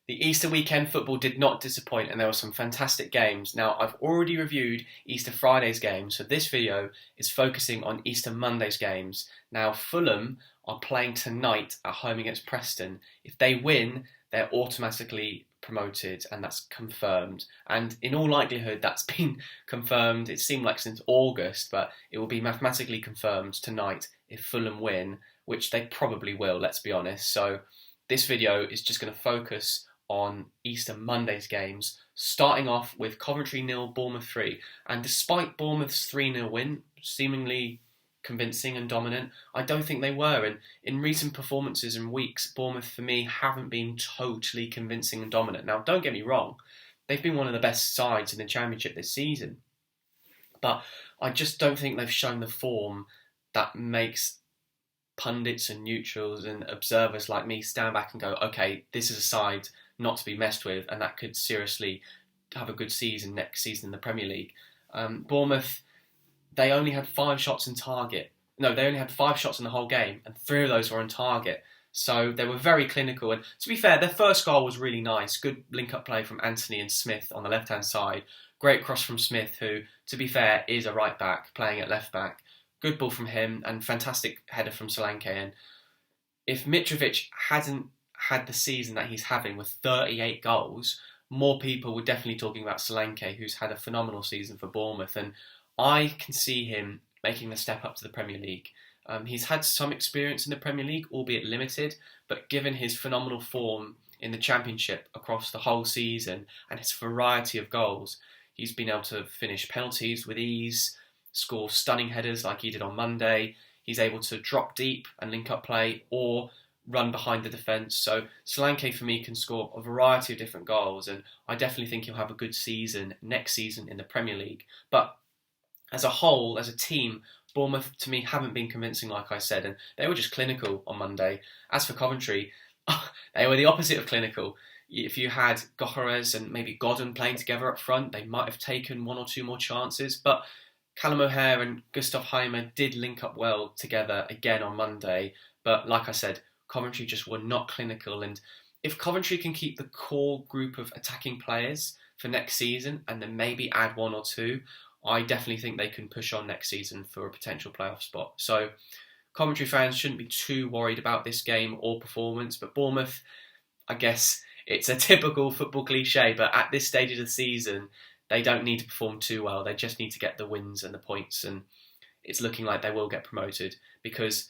The Easter weekend football did not disappoint and there were some fantastic games. Now, I've already reviewed Easter Friday's games, so this video is focusing on Easter Monday's games. Now, Fulham are playing tonight at home against Preston. If they win, they're automatically promoted and that's confirmed. And in all likelihood, that's been confirmed, it seemed like since August, but it will be mathematically confirmed tonight if Fulham win, which they probably will, let's be honest. So this video is just going to focus on Easter Monday's games, starting off with Coventry 0, Bournemouth 3. And despite Bournemouth's 3-0 win, seemingly convincing and dominant, I don't think they were. And in recent performances and weeks, Bournemouth for me haven't been totally convincing and dominant. Now, don't get me wrong, they've been one of the best sides in the Championship this season. But I just don't think they've shown the form that makes pundits and neutrals and observers like me stand back and go, okay, this is a side not to be messed with, and that could seriously have a good season next season in the Premier League. Bournemouth, they only had 5 shots on target. No, they only had 5 shots in the whole game, and 3 of those were on target. So they were very clinical. And to be fair, their first goal was really nice. Good link-up play from Anthony and Smith on the left-hand side. Great cross from Smith, who, to be fair, is a right-back, playing at left-back. Good ball from him, and fantastic header from Solanke. And if Mitrovic hadn't had the season that he's having with 38 goals, more people were definitely talking about Solanke, who's had a phenomenal season for Bournemouth, and I can see him making the step up to the Premier League. He's had some experience in the Premier League, albeit limited, but given his phenomenal form in the Championship across the whole season and his variety of goals, he's been able to finish penalties with ease, score stunning headers like he did on Monday. He's able to drop deep and link up play or run behind the defence. So Solanke for me can score a variety of different goals, and I definitely think he'll have a good season next season in the Premier League. But as a whole, as a team, Bournemouth to me haven't been convincing, like I said, and they were just clinical on Monday. As for Coventry, they were the opposite of clinical. If you had Gohares and maybe Godden playing together up front, they might have taken 1 or 2 more chances, but Callum O'Hare and Gustav Heimer did link up well together again on Monday, but like I said, Coventry just were not clinical. And if Coventry can keep the core group of attacking players for next season and then maybe add 1 or 2, I definitely think they can push on next season for a potential playoff spot. So Coventry fans shouldn't be too worried about this game or performance, but Bournemouth, I guess it's a typical football cliche, but at this stage of the season, they don't need to perform too well. They just need to get the wins and the points, and it's looking like they will get promoted, because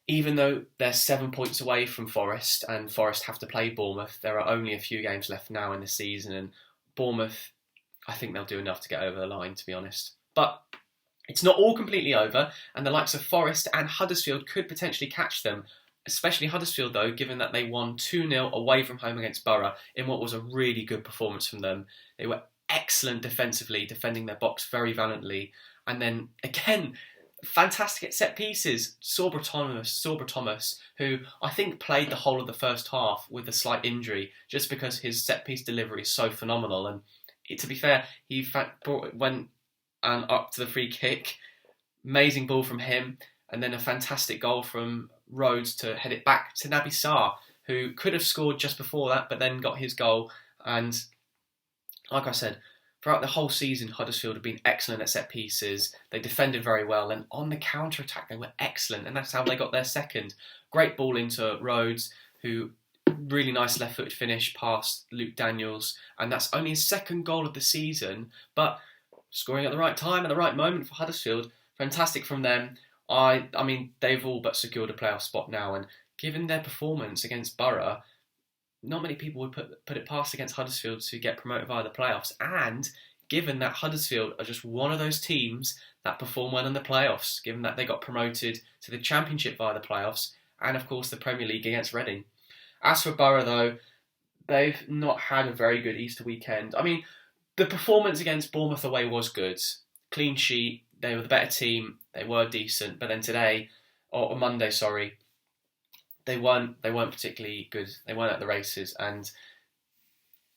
even though they're 7 points away from Forest and Forest have to play Bournemouth, there are only a few games left now in the season, and Bournemouth, I think they'll do enough to get over the line, to be honest. But it's not all completely over, and the likes of Forest and Huddersfield could potentially catch them, especially Huddersfield though, given that they won 2-0 away from home against Borough in what was a really good performance from them. They were excellent defensively, defending their box very valiantly, and then again, fantastic at set pieces. Sorba Thomas, who I think played the whole of the first half with a slight injury, just because his set piece delivery is so phenomenal. And to be fair, he went up to the free kick, amazing ball from him, and then a fantastic goal from Rhodes to head it back to Naby Sarr, who could have scored just before that, but then got his goal. And like I said, throughout the whole season, Huddersfield have been excellent at set pieces. They defended very well, and on the counter-attack, they were excellent, and that's how they got their second. Great ball into Rhodes, who really nice left-footed finish past Luke Daniels, and that's only his second goal of the season, but scoring at the right time, at the right moment for Huddersfield. Fantastic from them. I mean, they've all but secured a playoff spot now, and given their performance against Borough, not many people would put it past against Huddersfield to get promoted via the playoffs. And given that Huddersfield are just one of those teams that perform well in the playoffs, given that they got promoted to the Championship via the playoffs, and of course the Premier League against Reading. As for Borough though, they've not had a very good Easter weekend. I mean, the performance against Bournemouth away was good. Clean sheet, they were the better team, they were decent, but then today, or Monday, sorry, they weren't particularly good. They weren't at the races, and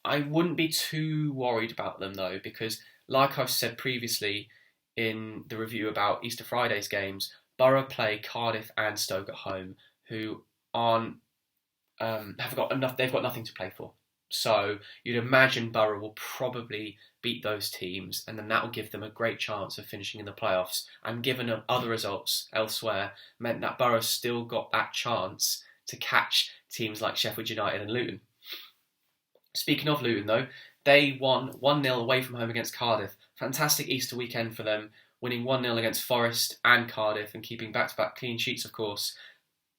I wouldn't be too worried about them though, because like I've said previously in the review about Easter Friday's games, Borough play Cardiff and Stoke at home, who aren't have got enough. They've got nothing to play for. So you'd imagine Borough will probably beat those teams, and then that will give them a great chance of finishing in the playoffs. And given other results elsewhere, meant that Borough still got that chance to catch teams like Sheffield United and Luton. Speaking of Luton, though, they won 1-0 away from home against Cardiff. Fantastic Easter weekend for them, winning 1-0 against Forest and Cardiff and keeping back-to-back clean sheets, of course.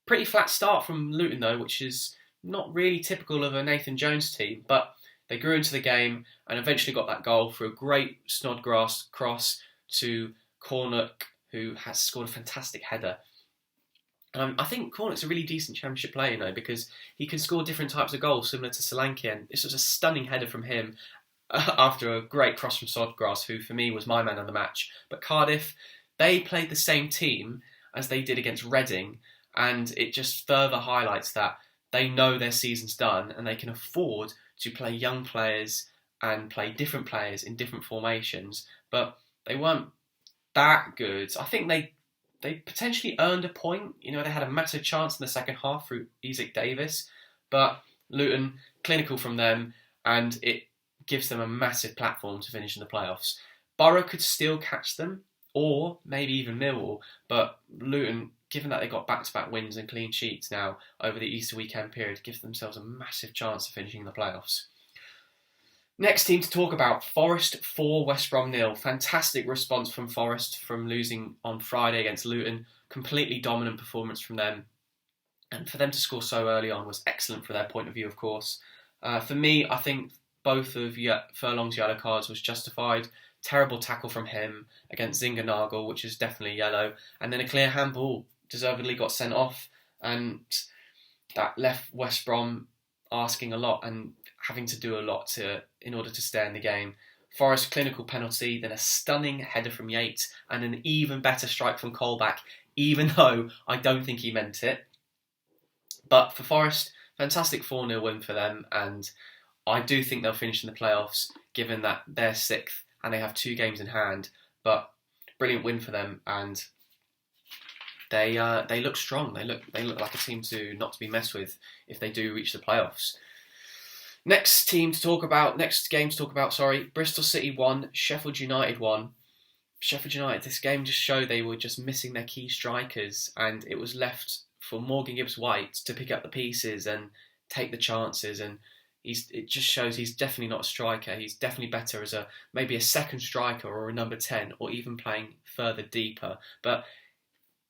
Pretty flat start from Luton, though, which is not really typical of a Nathan Jones team, but they grew into the game and eventually got that goal through a great Snodgrass cross to Cornock, who has scored a fantastic header. I think Cornock's a really decent Championship player, because he can score different types of goals, similar to Solanke, and this was a stunning header from him after a great cross from Snodgrass, who for me was my man of the match. But Cardiff, they played the same team as they did against Reading, and it just further highlights that they know their season's done and they can afford to play young players and play different players in different formations. But they weren't that good. I think they potentially earned a point. They had a massive chance in the second half through Isaac Davis. But Luton, clinical from them, and it gives them a massive platform to finish in the playoffs. Borough could still catch them, or maybe even Millwall, but Luton, given that they got back-to-back wins and clean sheets now over the Easter weekend period, gives themselves a massive chance of finishing in the playoffs. Next team to talk about, Forest 4, West Brom 0. Fantastic response from Forest from losing on Friday against Luton. Completely dominant performance from them. And for them to score so early on was excellent for their point of view, of course. For me, I think both of Furlong's yellow cards was justified. Terrible tackle from him against Zingernagel, which is definitely yellow. And then a clear handball. Deservedly got sent off, and that left West Brom asking a lot and having to do a lot in order to stay in the game. Forest clinical penalty, then a stunning header from Yates, and an even better strike from Colback, even though I don't think he meant it. But for Forest, fantastic 4-0 win for them, and I do think they'll finish in the playoffs, given that they're 6th and they have 2 games in hand. But brilliant win for them, and they look strong. They look like a team not to be messed with if they do reach the playoffs. Next game to talk about. Bristol City 1, Sheffield United 1. Sheffield United, this game just showed they were just missing their key strikers, and it was left for Morgan Gibbs-White to pick up the pieces and take the chances. And it just shows he's definitely not a striker. He's definitely better as maybe a second striker or a number 10, or even playing further deeper. But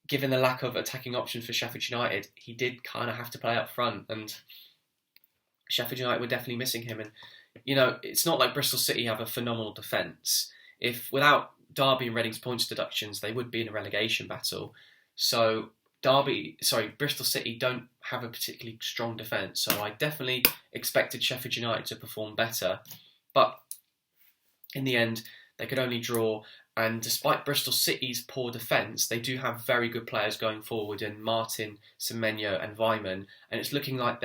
given the lack of attacking options for Sheffield United, he did kind of have to play up front, and Sheffield United were definitely missing him. And, it's not like Bristol City have a phenomenal defence. Without Derby and Reading's points deductions, they would be in a relegation battle. So Bristol City don't have a particularly strong defence, so I definitely expected Sheffield United to perform better. But in the end, they could only draw. And despite Bristol City's poor defence, they do have very good players going forward in Martin, Semenyo and Weimann. And it's looking like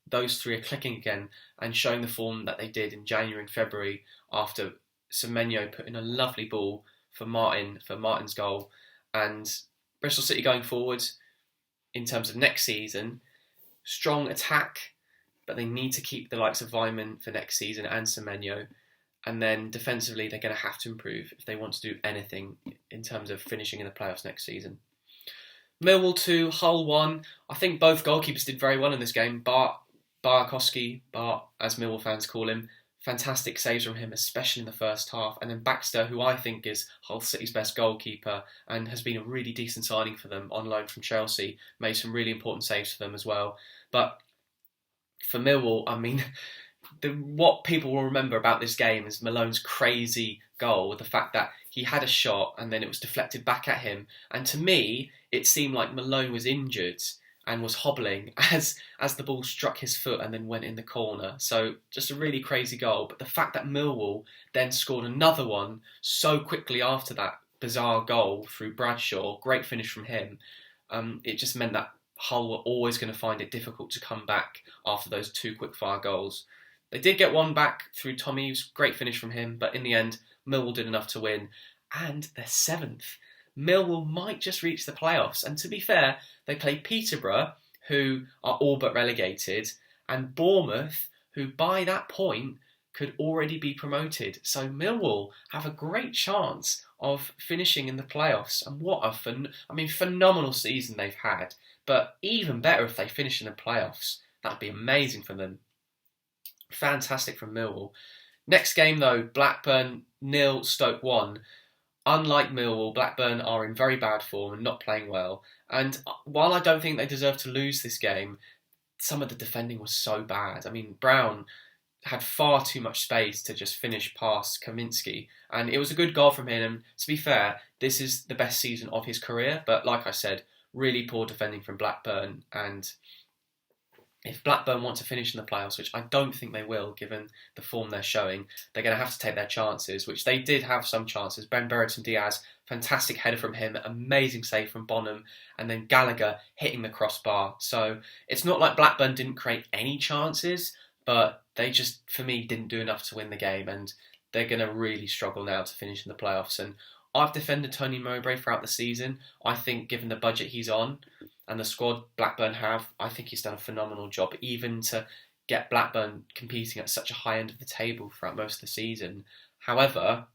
those 3 are clicking again and showing the form that they did in January and February after Semenyo put in a lovely ball for Martin's goal. And Bristol City going forward in terms of next season, strong attack, but they need to keep the likes of Weimann for next season and Semenyo. And then defensively, they're going to have to improve if they want to do anything in terms of finishing in the playoffs next season. Millwall 2, Hull 1. I think both goalkeepers did very well in this game. Bart, as Millwall fans call him. Fantastic saves from him, especially in the first half. And then Baxter, who I think is Hull City's best goalkeeper and has been a really decent signing for them on loan from Chelsea, made some really important saves for them as well. But for Millwall, what people will remember about this game is Malone's crazy goal, the fact that he had a shot and then it was deflected back at him. And to me, it seemed like Malone was injured and was hobbling as the ball struck his foot and then went in the corner. So just a really crazy goal. But the fact that Millwall then scored another one so quickly after that bizarre goal through Bradshaw, great finish from him, it just meant that Hull were always going to find it difficult to come back after those 2 quick-fire goals. They did get one back through Tommy, great finish from him, but in the end, Millwall did enough to win. And they're 7th. Millwall might just reach the playoffs. And to be fair, they play Peterborough, who are all but relegated, and Bournemouth, who by that point could already be promoted. So Millwall have a great chance of finishing in the playoffs. And what a phenomenal season they've had. But even better if they finish in the playoffs. That'd be amazing for them. Fantastic from Millwall. Next game though, Blackburn 0, Stoke 1. Unlike Millwall, Blackburn are in very bad form and not playing well. And while I don't think they deserve to lose this game, some of the defending was so bad. I mean, Brown had far too much space to just finish past Kaminski. And it was a good goal from him. And to be fair, this is the best season of his career. But like I said, really poor defending from Blackburn. And if Blackburn want to finish in the playoffs, which I don't think they will, given the form they're showing, they're going to have to take their chances, which they did have some chances. Ben Brereton Diaz, fantastic header from him, amazing save from Bonham, and then Gallagher hitting the crossbar. So it's not like Blackburn didn't create any chances, but they just, for me, didn't do enough to win the game, and they're going to really struggle now to finish in the playoffs. And I've defended Tony Mowbray throughout the season. I think given the budget he's on and the squad Blackburn have, I think he's done a phenomenal job, even to get Blackburn competing at such a high end of the table throughout most of the season. However,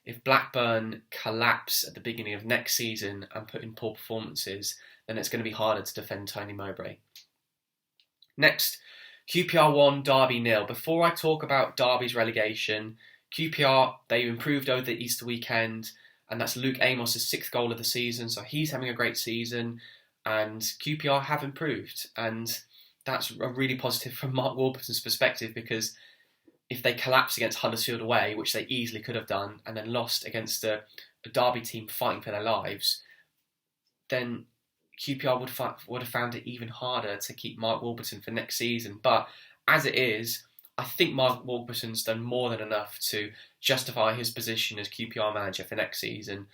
if Blackburn collapse at the beginning of next season and put in poor performances, then it's going to be harder to defend Tony Mowbray. Next, QPR 1, Derby 0. Before I talk about Derby's relegation, QPR, they improved over the Easter weekend, and that's Luke Amos' 6th goal of the season, so he's having a great season, and QPR have improved, and that's a really positive from Mark Warburton's perspective, because if they collapse against Huddersfield away, which they easily could have done, and then lost against a Derby team fighting for their lives, then QPR would have found it even harder to keep Mark Warburton for next season. But as it is, I think Mark Warburton's done more than enough to justify his position as QPR manager for next season.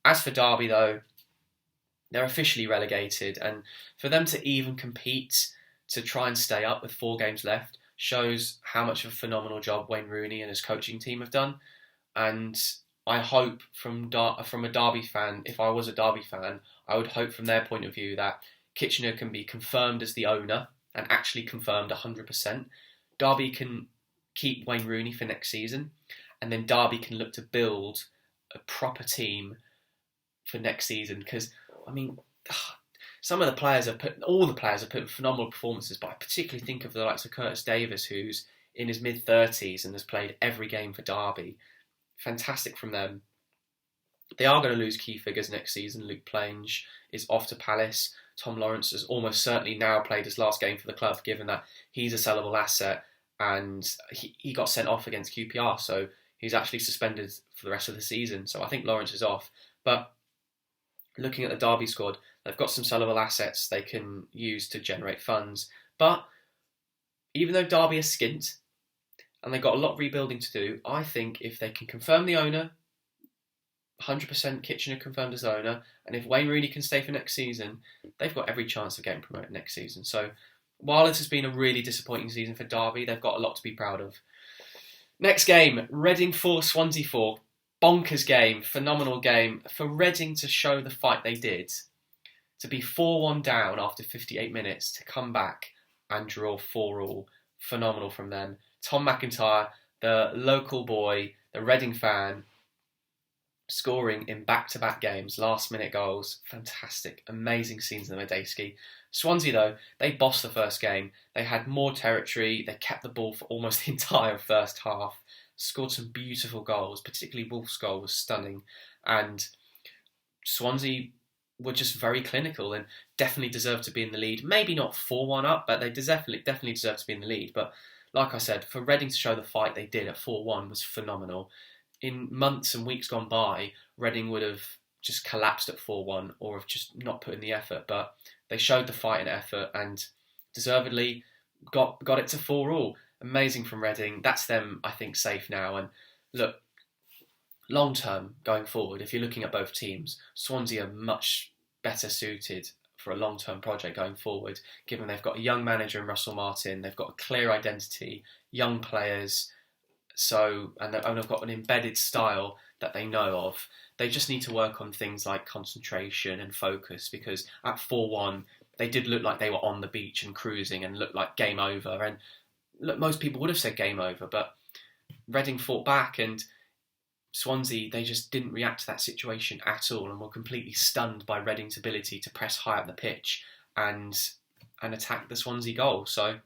As for Derby, though, they're officially relegated, and for them to even compete to try and stay up with 4 games left shows how much of a phenomenal job Wayne Rooney and his coaching team have done. And I hope from a Derby fan, if I was a Derby fan, I would hope from their point of view that Kitchener can be confirmed as the owner, and actually confirmed 100%. Derby can keep Wayne Rooney for next season, and then Derby can look to build a proper team for next season. Because, I mean, all the players have put in phenomenal performances, but I particularly think of the likes of Curtis Davis, who's in his mid-30s and has played every game for Derby. Fantastic from them. They are going to lose key figures next season. Luke Plange is off to Palace. Tom Lawrence has almost certainly now played his last game for the club, given that he's a sellable asset, and he got sent off against QPR, so he's actually suspended for the rest of the season. So I think Lawrence is off. But looking at the Derby squad, they've got some sellable assets they can use to generate funds. But even though Derby are skint, and they've got a lot of rebuilding to do, I think if they can confirm the owner, 100% Kitchener confirmed as owner, and if Wayne Rooney can stay for next season, they've got every chance of getting promoted next season. So while this has been a really disappointing season for Derby, they've got a lot to be proud of. Next game, Reading 4, Swansea 4. Bonkers game, phenomenal game. For Reading to show the fight they did, to be 4-1 down after 58 minutes, to come back and draw 4-4, phenomenal from them. Tom McIntyre, the local boy, the Reading fan, scoring in back-to-back games, last-minute goals. Fantastic, amazing scenes in the Medeski. Swansea, though, they bossed the first game. They had more territory. They kept the ball for almost the entire first half. Scored some beautiful goals, particularly Wolf's goal was stunning. And Swansea were just very clinical and definitely deserved to be in the lead. Maybe not 4-1 up, but they definitely deserved to be in the lead. But like I said, for Reading to show the fight they did at 4-1 was phenomenal. In months and weeks gone by, Reading would have just collapsed at 4-1 or have just not put in the effort. But they showed the fight and effort and deservedly got it to 4-4. Amazing from Reading. That's them, I think, safe now. And look, long term, going forward, if you're looking at both teams, Swansea are much better suited for a long-term project going forward, given they've got a young manager in Russell Martin, they've got a clear identity, young players, and they've got an embedded style that they know of. They just need to work on things like concentration and focus, because at 4-1, they did look like they were on the beach and cruising and looked like game over. And look, most people would have said game over, but Reading fought back, and Swansea, they just didn't react to that situation at all and were completely stunned by Reading's ability to press high up the pitch and attack the Swansea goal. So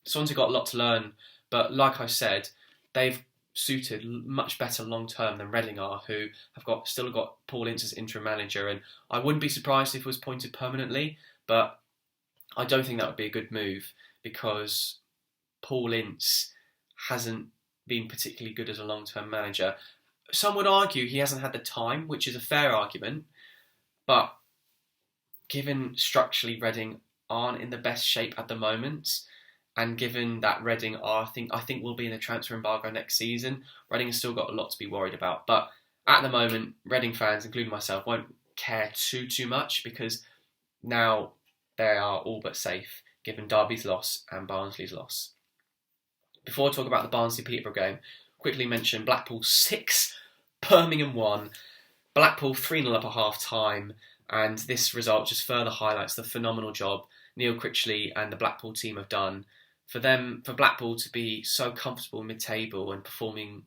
Swansea got a lot to learn, but like I said, they've suited much better long term than Reading are, who have still got Paul Ince as interim manager, and I wouldn't be surprised if it was appointed permanently, but I don't think that would be a good move because Paul Ince hasn't been particularly good as a long term manager. Some would argue he hasn't had the time, which is a fair argument, but given structurally Reading aren't in the best shape at the moment, and given that Reading are, I think will be in the transfer embargo next season, Reading has still got a lot to be worried about. But at the moment, Reading fans, including myself, won't care too much because now they are all but safe, given Derby's loss and Barnsley's loss. Before I talk about the Barnsley-Peterborough game, quickly mention Blackpool 6, Birmingham 1. Blackpool 3-0 up at half-time, and this result just further highlights the phenomenal job Neil Critchley and the Blackpool team have done. For Blackpool to be so comfortable mid-table and performing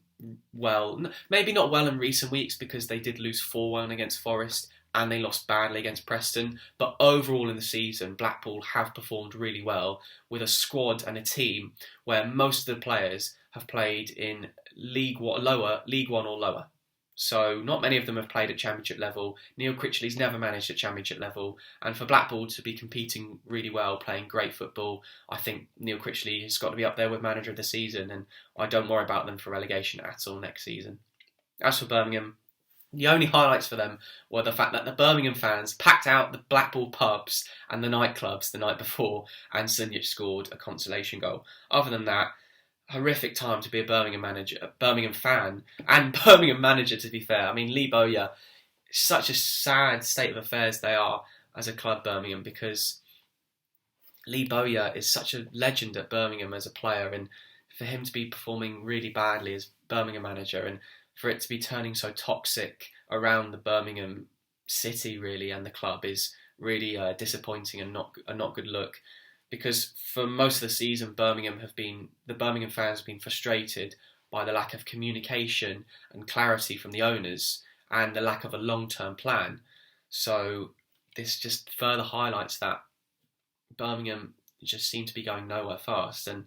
well, maybe not well in recent weeks because they did lose 4-1 against Forest and they lost badly against Preston, but overall in the season, Blackpool have performed really well with a squad and a team where most of the players have played in League One or lower. So not many of them have played at Championship level. Neil Critchley's never managed at Championship level. And for Blackpool to be competing really well, playing great football, I think Neil Critchley has got to be up there with Manager of the Season. And I don't worry about them for relegation at all next season. As for Birmingham, the only highlights for them were the fact that the Birmingham fans packed out the Blackpool pubs and the nightclubs the night before and Sunjic scored a consolation goal. Other than that, horrific time to be a Birmingham fan, and Birmingham manager, to be fair. I mean, Lee Bowyer, such a sad state of affairs they are as a club, Birmingham, because Lee Bowyer is such a legend at Birmingham as a player, and for him to be performing really badly as Birmingham manager, and for it to be turning so toxic around the Birmingham city, really, and the club is really disappointing and not a not good look. Because for most of the season, the Birmingham fans have been frustrated by the lack of communication and clarity from the owners and the lack of a long-term plan. So this just further highlights that Birmingham just seem to be going nowhere fast. And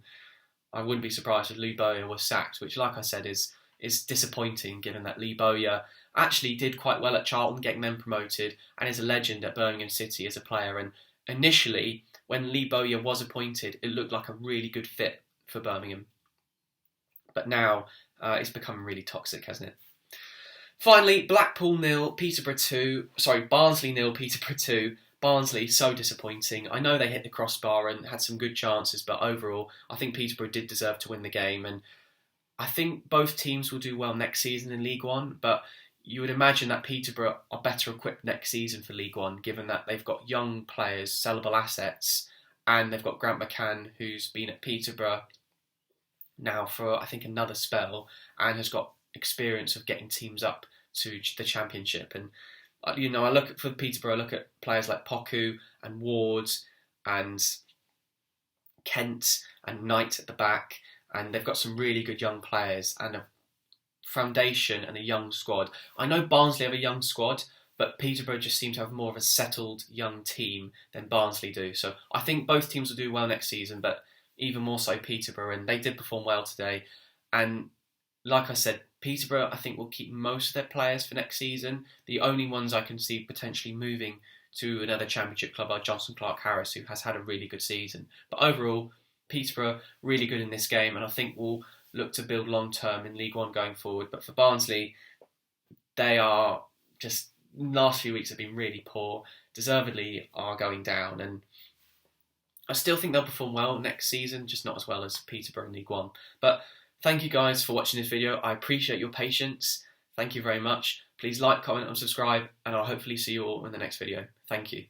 I wouldn't be surprised if Lee Bowyer was sacked, which, like I said, is disappointing given that Lee Bowyer actually did quite well at Charlton, getting them promoted, and is a legend at Birmingham City as a player. And initially, when Lee Bowyer was appointed, it looked like a really good fit for Birmingham. But now it's become really toxic, hasn't it? Finally, Barnsley 0, Peterborough 2. Barnsley, so disappointing. I know they hit the crossbar and had some good chances, but overall, I think Peterborough did deserve to win the game. And I think both teams will do well next season in League One, but you would imagine that Peterborough are better equipped next season for League One, given that they've got young players, sellable assets, and they've got Grant McCann, who's been at Peterborough now for, I think, another spell, and has got experience of getting teams up to the Championship. And, I look at players like Poku and Ward and Kent and Knight at the back, and they've got some really good young players and a foundation and a young squad. I know Barnsley have a young squad, but Peterborough just seem to have more of a settled young team than Barnsley do. So I think both teams will do well next season, but even more so Peterborough, and they did perform well today. And like I said, Peterborough, I think, will keep most of their players for next season. The only ones I can see potentially moving to another Championship club are Johnson Clark-Harris, who has had a really good season. But overall, Peterborough really good in this game, and I think will look to build long-term in League One going forward. But for Barnsley, they are just, last few weeks have been really poor, deservedly are going down, and I still think they'll perform well next season, just not as well as Peterborough in League One. But thank you guys for watching this video. I appreciate your patience. Thank you very much. Please like, comment and subscribe, and I'll hopefully see you all in the next video. Thank you.